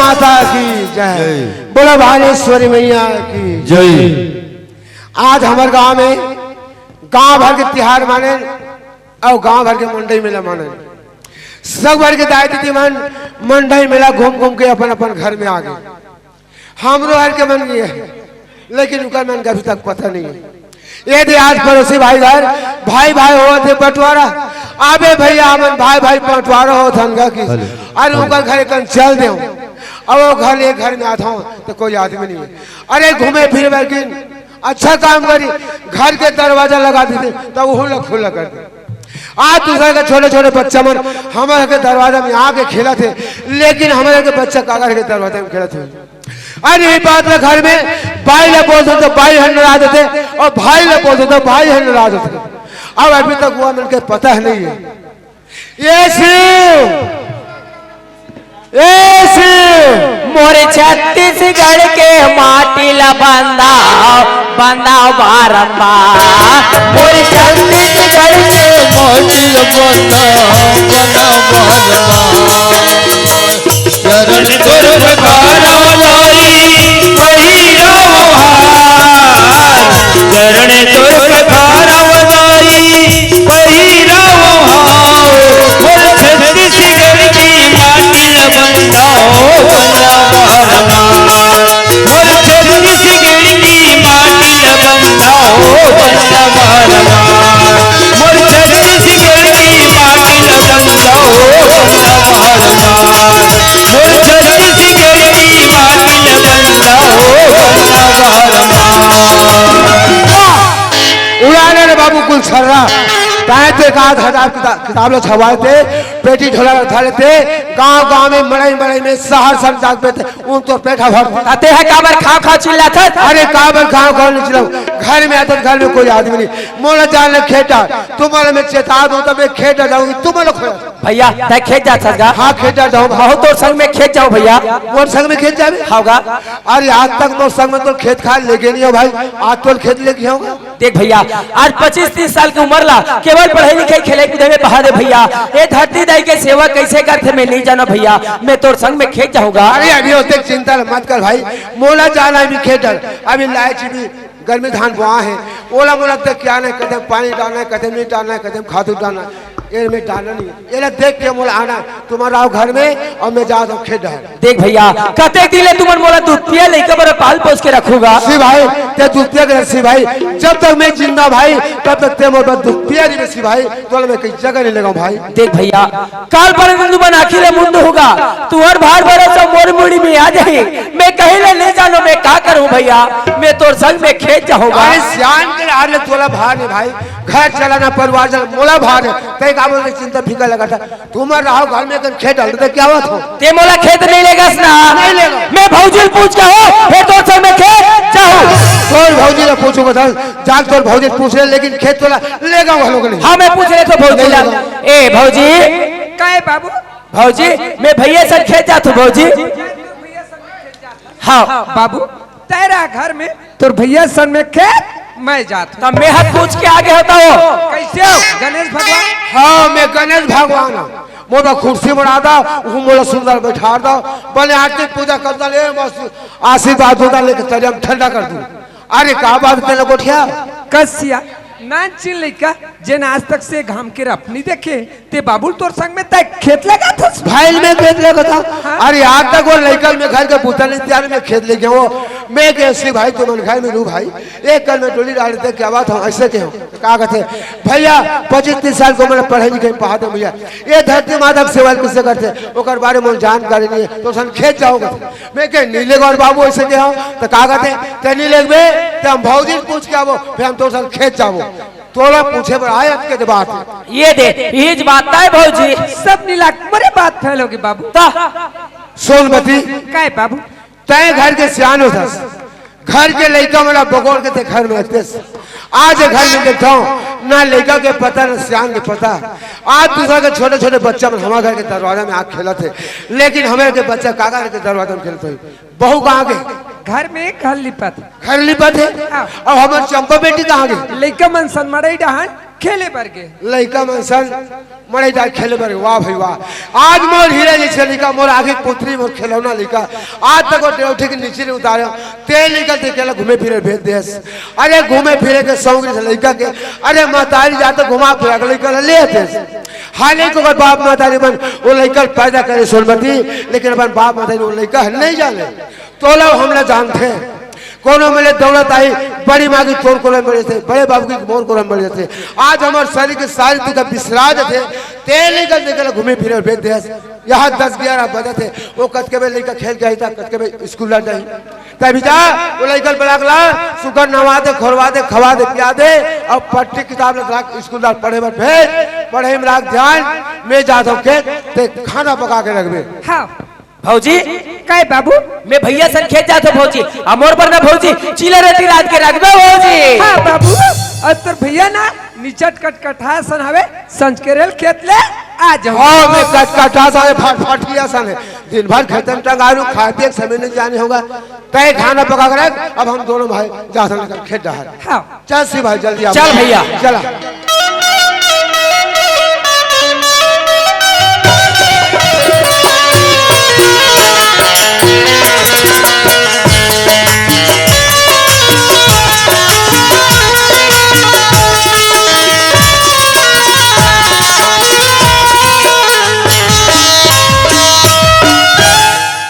माता की जय, बोला भालेश्वरी मैया की जय। आज हमारे गांव में गांव भर के तिहार माने और गांव भर के मंडई मेला माने, सब भर के दाई दीदी मन मंडई मेला घूम घूम के अपन अपन घर में आ गए। हमरो हर के मन गए, लेकिन उनका मन का अभी तक पता नहीं है। ये दे आज पड़ोसी भाई घर भाई भाई हो थे बंटवारा, आबे भैया हमन भाई भाई बंटवारा हो धनगा की, अरे उनका घर कन चल दे, अब वो घर एक घर में आता हूँ तो कोई आदमी नहीं है। अरे घूमे फिर लेकिन अच्छा काम करी, घर के दरवाजा लगा देते तब वो लोग खुला कर दे। आज दूसरे के छोटे छोटे बच्चा मन हमारे के दरवाजा में आके खेला थे, लेकिन हमारे के बच्चा कागर के दरवाजा में खेला थे। अरे बात में घर में भाई ले बोलते तो भाई है नाराज होते, और भाई ले बोलते तो भाई है नाराज होते। अब अभी तक हुआ मिलके पता है नहीं है। ये शिव मोरे छत्तीसगढ़ के माटी ला बंदा बंदा बारंबार, मोरे छत्तीसगढ़ के माटी ला बंदा बंदा बारंबार। चरण तोर बखारा लाई वही रावहार, चरण तोर बखारा लाई वही रावहार। मोर छत्तीसगढ़ की माटी ला बंदा बंदा बारंबार, मोर छत्तीसगढ़ की माटी ला बंदा बंदा बारंबार, मोर छत्तीसगढ़ की माटी ला बंदा बंदा बारंबार, मोर छत्तीसगढ़ की माटी ला बंदा बंदा बारंबार। उड़ाने रे बाबू कुल छर्रा थे किताब लोग छवाए थे, पेटी ढोला उठा लेते, गांव गांव में मड़ई मड़ई में शहर शहर जाग पे थे, उन तो पेटा भर आते हैं काबर खा खा चिल्लाते। अरे काबर खाओ खाओ नहीं चिल्लाओ, घर में आते घर में कोई आदमी नहीं। मोला जाने खेटा तुम्हारे में चेता दूं तब मैं खेटा जाऊंगी तुम्हारे खोया भैया तय खेत जा सकगा। हाँ खेटा जाऊँ बहुत तो संग में खेत जाओ भैया, मोर संग में खेत जावे होगा। अरे आज तक मोर संग में तो खेत खा लेके नहीं हो भाई, आज तो खेत लेके होगा। देख भैया आज 25-30 साल की उम्र ला केवल पढ़ाई लिखाई खेले कूदे में बहा दे भैया, ये धरती दाई के सेवा कैसे करते मैं नहीं जाना भैया, मैं तोर संग में खेत जाऊंगा। अरे अभी होते चिंता मत कर भाई, मोला जाना है खेतर, अभी लाइट भी गर्मी धान बुआ है, ओला मोला तक क्या नहीं कदम पानी डालना है, कदम नहीं डालना है, कदम खाद डालना है, ये में डालना नहीं, ये देख के मोला आना तुम्हारा घर में और मैं जा दूं खेत डाल। देख भैया कते दिले तुमन मोला दूध पिया लेके बरे पाल पोस के रखूंगा। सी भाई ते दूध पिया के सी भाई, जब तक मैं जिंदा भाई तब तक ते मोला दूध पिया नहीं सी भाई, तो मैं कहीं जगह नहीं लगाऊं भाई। देख भैया काल पर तू बन आखिर मुंड होगा, तू हर भार भरे सब मोर मुड़ी में आ जाए, मैं कहीं ले नहीं जानो मैं क्या करूं भैया, मैं तोर संग में खेत जाऊंगा। अरे सियान के आले तोला भार है भाई, घर चलाना परिवार चलाना मोला भार है, का बोलते चिंता फीका लगा था, तुम्हारे रहो घर में अगर खेत डाल तो क्या हुआ था? ते मोला खेत नहीं लेगा ना, नहीं लेगा। मैं भौजी पूछ के हो फिर तो संग में खेत जाऊं। तोर भौजी ने पूछो बता, जाग तोर भौजी पूछ ले, लेकिन खेत तोला लेगा वो लोग नहीं। हाँ मैं पूछ रहे तो भौजी ला, ए भौजी काहे बाबू? भौजी मैं भैया से खेत जात हूं भौजी। हाँ बाबू तेरा घर में तोर भैया सन में खेत मैं जात हूं। तब मैं हाथ पूछ के आगे होता हो। कैसे हो गणेश भगवान? हाँ मैं गणेश भगवान हूँ, मोटा कुर्सी बना दो, वो मोला सुंदर बैठा दो, बोले आरती पूजा कर दो, ले मस्त आशीर्वाद होता लेके चले हम ठंडा कर दूं। अरे का बात तेरे गोठिया कसिया नान चिन लइका जेन आज तक से घाम के अपनी देखे ते बाबुल तोर संग में तय खेत लगा था भाई में खेत लगा था। अरे आज तक वो लड़का में घर के पुतल नहीं तैयार में खेत लेके वो मैं कैसी भाई तुम घर में रू भाई एक कल में डोली डाल देते क्या बात हो ऐसे के हो कहा कहते भैया 25-30 साल को मैंने पढ़े लिखे पढ़ा दो भैया ये धरती माता की सेवा किससे करते ओकर बारे में जानकारी नहीं है तो सन खेत जाओगे मैं कह नीले गौर बाबू ऐसे के हो तो कहा कहते ते नीले तो हम भौजी पूछ के आवो फिर हम तो सन खेत जाओ तोला पूछे पर आए के बात ये दे ये बात है भौजी सब नीला बड़े बात फैलोगे बाबू सोनमती काय बाबू तय घर के सियान होता घर के लड़का मेरा बगोड़ के थे घर में आज घर में देखता हूँ ना लड़का के पता ना सियान के पता आज दूसरा के छोटे छोटे बच्चा में हमारे घर के दरवाजा में आग खेला थे लेकिन हमारे के बच्चा काका के दरवाजा में खेलते बहू कहाँ गए घर में घर लिपत घर लिपत है और हमारे चंपा बेटी कहाँ गई लड़का मन सन मरई डहान खेले बर गे लड़का मनसन मरे जाए खेले बर वाह भाई वाह। आज मोर हीरे जैसे लड़का मोर आगे पुत्री मोर खिलौना लड़का आज तक वो देवठी के नीचे नहीं उतारे ते निकल ते केला घूमे फिरे भेज देस। अरे घूमे फिरे के शौक लड़का के अरे मातारी जाते घुमा फिरा के लड़का ले आते हाले को बाप मातारी बन वो लड़का पैदा करे सोनमती लेकिन अपन बाप मातारी वो लड़का नहीं जाने तो लोग हमने जानते कोनो मिले दौलत आई बड़ी माँ की चोर को मिले थे बड़े बाबू की मोर को मिले थे। आज हमारे शरीर के सारी तुका बिसरा थे तेल निकल निकल घूमे फिरे भेज दे यहाँ 10-11 बजे थे वो कचके में लेकर खेल के था कचके में स्कूल ला जाए तभी जा वो लेकर बड़ा सुगर नवा दे खोलवा दे खवा दे पिया दे और पट्टी किताब रख स्कूल पढ़े में भेज पढ़े में रख ध्यान मैं जाता हूँ के खाना पका के रख दे। हाँ भौजी काय बाबू मैं भैया सन खेत जाते भौजी अमोर पर ना भौजी चिले रहती रात के रखबे भौजी। हाँ बाबू और तोर भैया ना निचट कट कटा सन हवे संज के रेल खेत ले आ जाओ। हाँ मैं कट कटा सा फट फटिया सन है दिन भर खेत में टंगारू खाते समय नहीं जाने होगा तय खाना पका कर रख। अब हम दोनों भाई जा सन खेत डहर। हाँ चल सी भाई जल्दी चल भैया चला।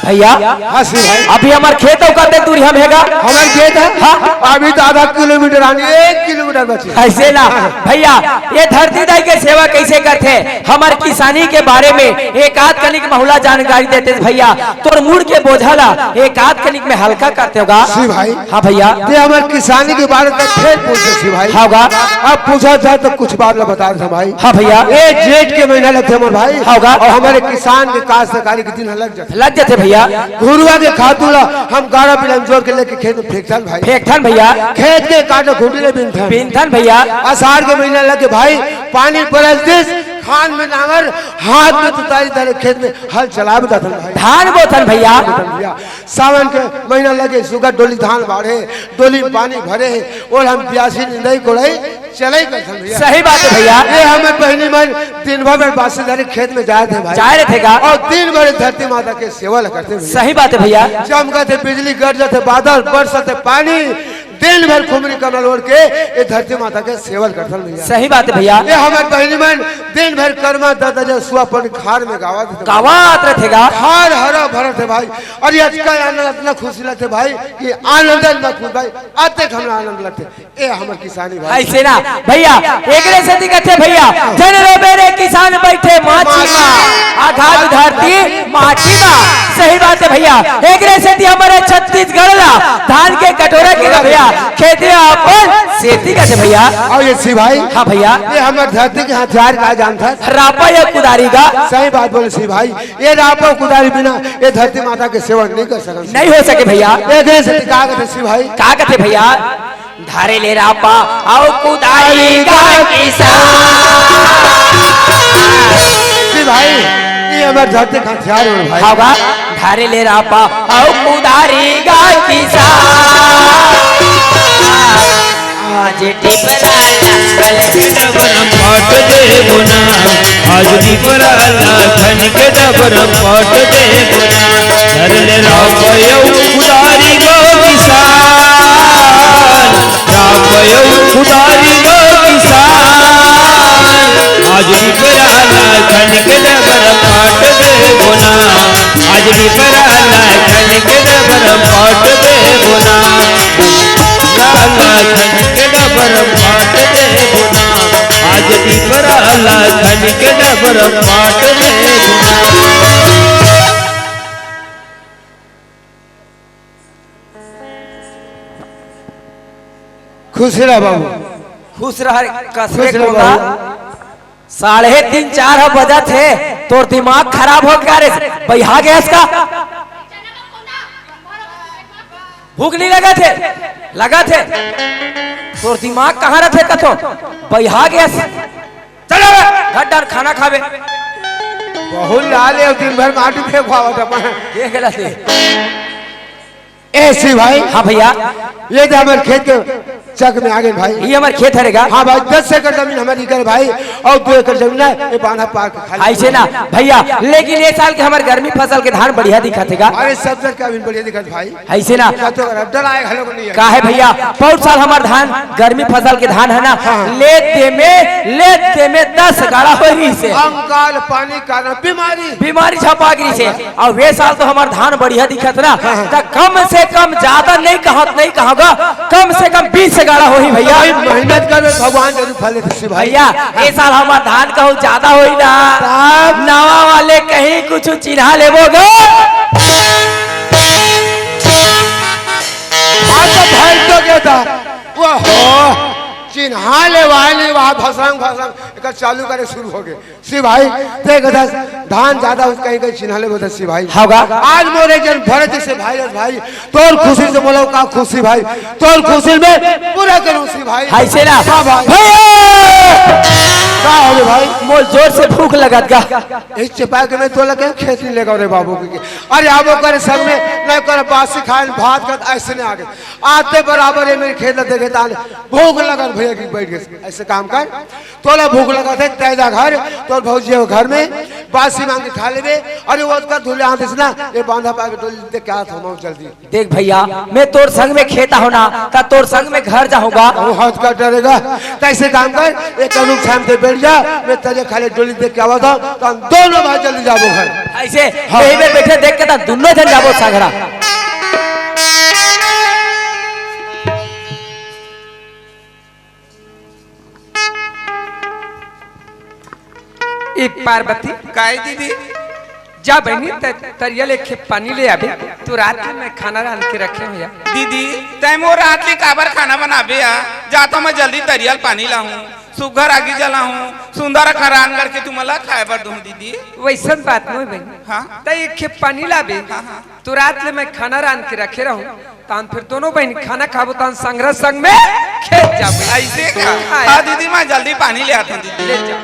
भैया हाँ सी भाई अभी हमारे खेत कते दूरी हम हैगा हमारे खेत है हाँ? अभी तो आधा किलोमीटर आनी 1 किलोमीटर बचे ऐसे ना भैया ये धरती दाई के सेवा कैसे करते हमारे किसानी के बारे में एक आध कनिक महिला जानकारी देते भैया तोर मुड़ के बोझला एक आध कनिक में हल्का करते होगा सी भाई। हाँ भैया ये हमारे किसानी के बारे में फिर पूछे सी भाई होगा अब पूछा जाए तो कुछ बात ला बता रहे भाई। हाँ भैया ये जेठ के महीना लगते हमारे भाई होगा और हमारे किसान के काश्तकारी के दिन लग जाते भैया घुरुआ के खातूला हम 11 बिलन जोर के लेके खेत में फेंकथन भाई फेंकथन भैया खेत के काटो घुटने बिनथन बिनथन भैया आषाढ़ के महीना लगे भाई पानी परस दिस खान में नांगर हाथ में तुतारी तारे खेत में हल चला भी भाई धान बोतन भैया सावन के महीना लगे सुगर डोली धान बाढ़े डोली में पानी भरे और हम प्यासी नहीं को चले भैया। सही बात है भैया ये हमें पहली बार दिन भर में बासीदारी खेत में जाए थे भाई जाए थे और दिन भर धरती माता के सेवा करते भैया। सही बात है भैया चमकते बिजली गरजते बादल बरसते पानी दिन भर खुमरी कमल ओढ़ के ये धरती माता के सेवा करते भैया। सही बात है भैया ये हमारे पहली मन दिन भर कर्मा दादा सुआ पर खार में गावात रहेगा खार हरा भरा थे भाई और ये आजकल आनंद इतना खुशी लगते भाई कि आनंद मत भाई आते हमरा आनंद लगते ये हमारे किसानी भाई ऐसे ना भैया एकरे से दिखते भैया जन रे मेरे किसान बैठे माची मां आघात धरती माटी मां। सही बात है भैया एकरे से हमारे छत्तीसगढ़ ला धान के कटोरा के भैया खेती अपन खेती कैसे भैया। और ये सी भाई हाँ भैया ये हमारे धरती के हथियार का जानता है रापा या कुदारी का। सही बात बोले सी भाई ये रापा कुदारी बिना ये धरती माता के सेवा नहीं कर सकते नहीं हो सके भैया का कहते सी भाई का कहते भैया धारे ले रापा आओ कुदारी का किसान सी भाई ये हमारे धरती का हथियार है भाई होगा धारे ले रापा आओ कुदारी का किसान आज पाट दे बुना आज दीपराला खन के डबर पाट दे बुना धरले रापयो उदारी गो किसान रापयो उदारी गो किसान आज दीपराला खन के डबर पाट दे बुना आज दीपराला खन के डबर पाट दे बुना लाला खन के डबर पाट दे बुना आज दीपराला खन के डबर पाट दे बुना। खुश रह बाबू खुश रह कसरे खुश रह होगा बाबू 3:30-4 बजा थे तोर दिमाग खराब हो गया रे बैहा गया इसका भूख नहीं लगा थे तोर दिमाग कहाँ रखे कथो बैहा गया चलो घड्डर खाना खावे बहुत लाल है दिन भर माटी फेंकवा देख ला ऐसी भाई हाँ भैया ये तो हमारे खेत के चक में आ गए भाई। ये हमारे खेत हरेगा। हाँ भाई 10 एकड़ जमीन हमारी कर भाई और 2 एकड़ जमीन है ये बांधा पार के खाली। ऐसे ना भैया, लेकिन ये साल के हमारे गर्मी फसल के धान बढ़िया दिखा थेगा। अरे सब जगह का भी बढ़िया दिखत भाई। ऐसे ना तो डर आए हलो नहीं है। का है भैया, बहुत साल हमारे धान गर्मी फसल के धान है ना, लेते में 10 गाड़ा हो रही से अंकाल पानी कारण बीमारी छपा गिरी से। और वे साल तो हमारे धान बढ़िया दिखत ना, तो कम से कम ज्यादा नहीं कहोगा, कम से कम 20 गाड़ा हो ही भैया। मेहनत कर भगवान जरूर फल देते भाई। भैया ये साल हमारा धान कहूँ ज्यादा हो ही ना, नवा वाले कहीं कुछ चिन्हा लेबोगे। तो क्या था वो हो चिन्हा ले वाले वहाँ फसंग चालू करे शुरू हो गए। सी भाई देख धान ज्यादा कहीं कहीं चिन्हा ले बोलते सी भाई होगा। आज मोरे जन भरत से भाई तोर खुशी से बोलो का खुशी भाई, तोर खुशी में पूरा करूँ सी भाई। ऐसे ना भाई का हो गए भाई, मोल जोर से भूख लगत का इस चिपा के मैं तो लगे खेती लेगा रे बाबू की। अरे आबो करे सब में नहीं कर बासी खाए भात कर ऐसे नहीं आगे आते बराबर है मेरे खेत देखे ताने भूख लगा भैया की बैठ गए। ऐसे काम कर तोला भूख लगा थे तेजा घर तो भौजी घर में बासी मांग के खा लेबे। अरे वो उसका धुले हाथ से ना ये बांधा पा के डोली दे क्या थमाओ जल्दी। देख भैया मैं तोर संग में खेता हूँ ना, ता तोर संग में घर जाऊंगा। वो हाथ का डरेगा कैसे काम कर एक अनुप शाम से बैठ जा मैं तेरे खाली डोली देख के आवा था तो हम दोनों भाई जल्दी जाबो घर। ऐसे यही में बैठे देख के ता दोनों जन जाबो सागरा। एक पार्वती काय दीदी जा बहनी तरियल एक खेप पानी ले आबे, तो रात में मैं खाना रांध के रखे हुआ। दीदी तय मोर रात ले काबर खाना बनाबे आ जाता मैं जल्दी तरियल पानी लाऊं सुगर आगे जलाऊं सुंदर खरान करके तुम्हाला खाए बर दूं दीदी। वैसा बात नहीं बहनी। हाँ तो एक खेप पानी लाबे तो रात में मैं खाना रांध के रखे रहूं, तान फिर दोनों बहन खाना खाबो तान संग्रह संग में खेत जाबे। ऐसे का हाँ दीदी मैं जल्दी पानी ले आता हूँ दीदी। ले जा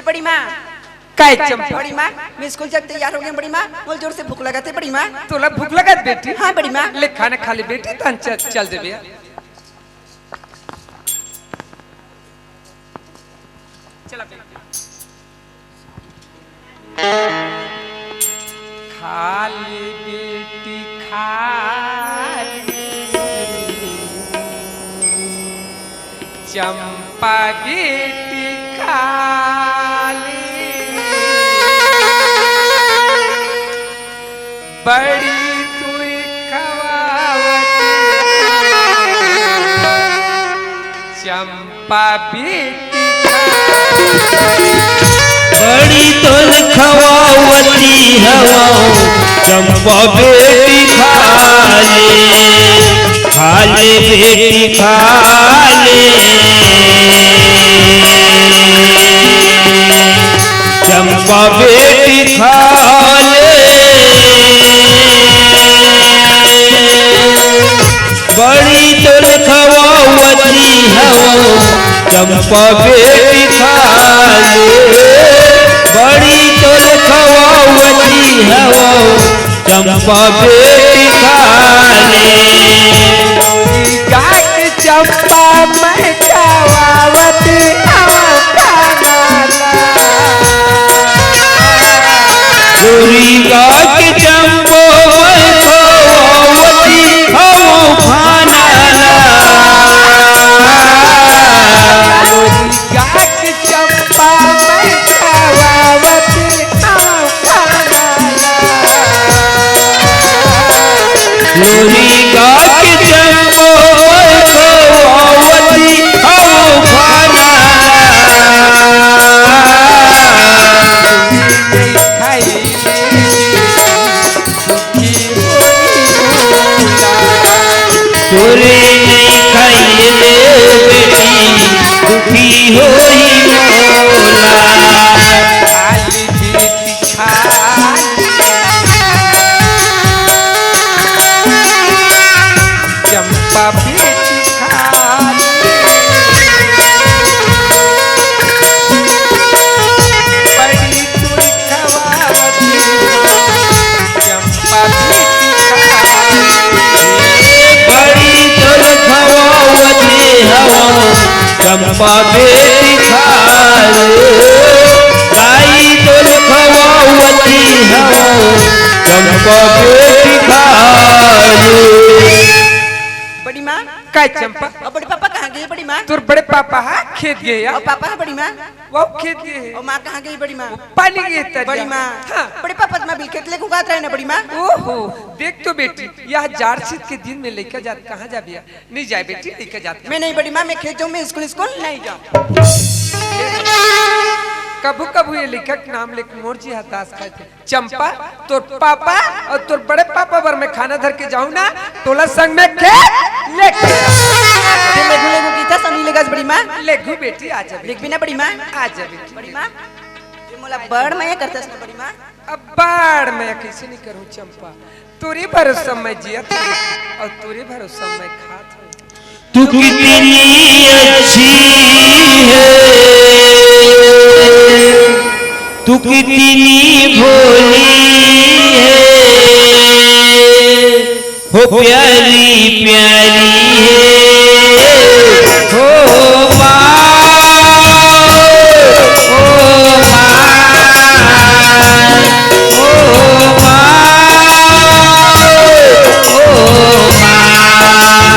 बड़ी माँ काय चंपा बड़ी माँ मैं स्कूल जब तैयार हो गई बड़ी माँ बोल जोर से भूख लगा थे बड़ी माँ। तोला भूख लगा बेटी? हाँ बड़ी माँ। ले खाना खा ले बेटी तान चल देबे। चला बेटी खा ले बेटी खा ले चंपा बेटी खा ले बड़ी तुई खवावती चंपा बेटी बड़ी तुल खवावती हवाओ चंपा बेटी खाले बेटी खाले चंपा बेटी खाले बड़ी तुल खवावती हवाओ चंपा बेटी खाले बड़ी तुल खवावती हवाओ चंपा बेटी खाले गाट चंपा मैं खवावती गोरी गाट चंपो मैं खवावती हवाओ खाना गाट चंपा मैं खवावती गोरी गाट चंपो मैं खवावती हवाओ खाना चंपा बेटी खाए गाई तो खवावती हो चंपा बेटी खाए। बड़ी माँ काय चंपा और बड़ी पापा कहाँ गए बड़ी माँ? तोर बड़े पापा है खेत गए और पापा है बड़ी माँ? वो खेत गए और माँ कहाँ गई बड़ी माँ? पानी गए तरिया। बड़ी माँ हाँ। बड़े पापा तो मैं भी खेत लेके उगात रहे ना बड़ी माँ। ओहो देख तो बेटी यह जारसीत के दिन में लेकर जात कहाँ जा बिया नहीं जाए बेटी लेकर जाते मैं नहीं बड़ी माँ, मैं खेत जाऊँ, मैं स्कूल नहीं जाऊँ। कभू कभू ये लेखक नाम लेके मोर जी हताश खाते चंपा तोर पापा और तोर बड़े पापा बर मैं खाना धर के जाऊँ ना तोला संग में के लेके ये लेगू लेगू की था सनी लेगा बड़ी माँ। लेगू बेटी आ जा देख भी ना बड़ी माँ, आ जा बेटी बड़ी माँ ये मोला बड़ मैं करता है बड़ी माँ। अब बाढ़ मैं कैसे नहीं करूँ चंपा तोरे भरोसा मैं जिया और तोरे भरोसा मैं खात हूँ। तू कितनी अच्छी है तू कितनी भोली है हो प्यारी प्यारी है हो माँ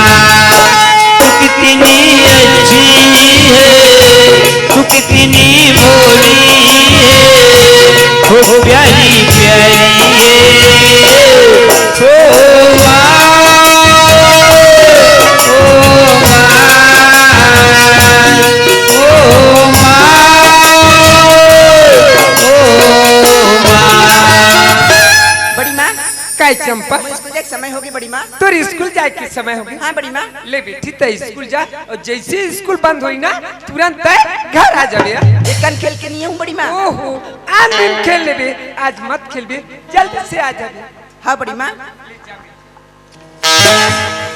ओ कितनी अच्छी है तू कितनी भोली है हो प्यारी प्यारी है हो माँ बड़ी माँ काय चंपा स्कूल जाए समय होगी बड़ी माँ। तोर स्कूल जाए के समय हो गया हाँ बड़ी माँ। ले बेटी तय स्कूल जा और जैसे स्कूल बंद हुई ना तुरंत तय घर आ जाबे। एक कन खेल के नहीं हूँ बड़ी माँ। ओहो आज दिन खेल लेबे आज मत खेलबे जल्दी से आ जाबे। हाँ बड़ी माँ।